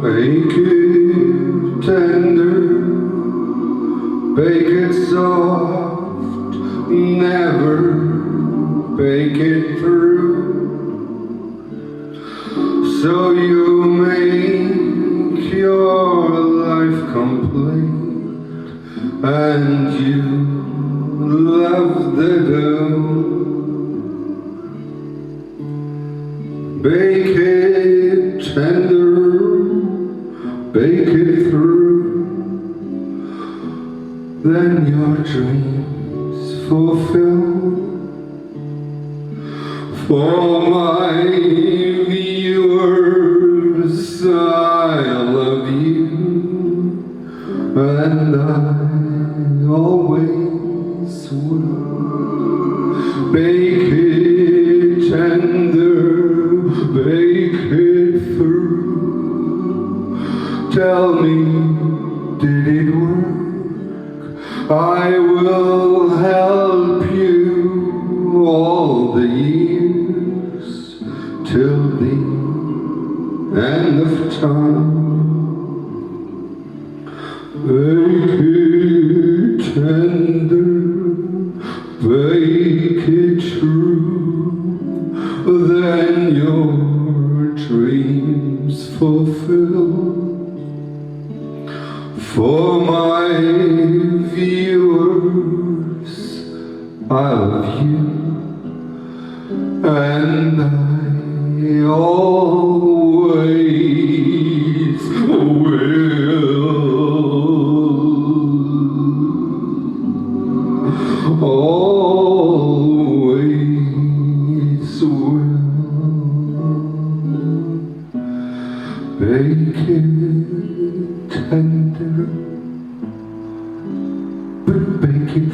Bake it tender, bake it soft, never bake it through, so you make your life complete, and you love the dough. Bake it tender, bake it through, then your dreams fulfill. For my viewers, I love you, and I always will. Bake it tender, bake it through. Tell me, did it work? I will help you all the years till the end of time. Bake it tender, bake it true, then your dreams fulfill. For my viewers, I love you, and I always will. Always will. Bake it tender, but bake it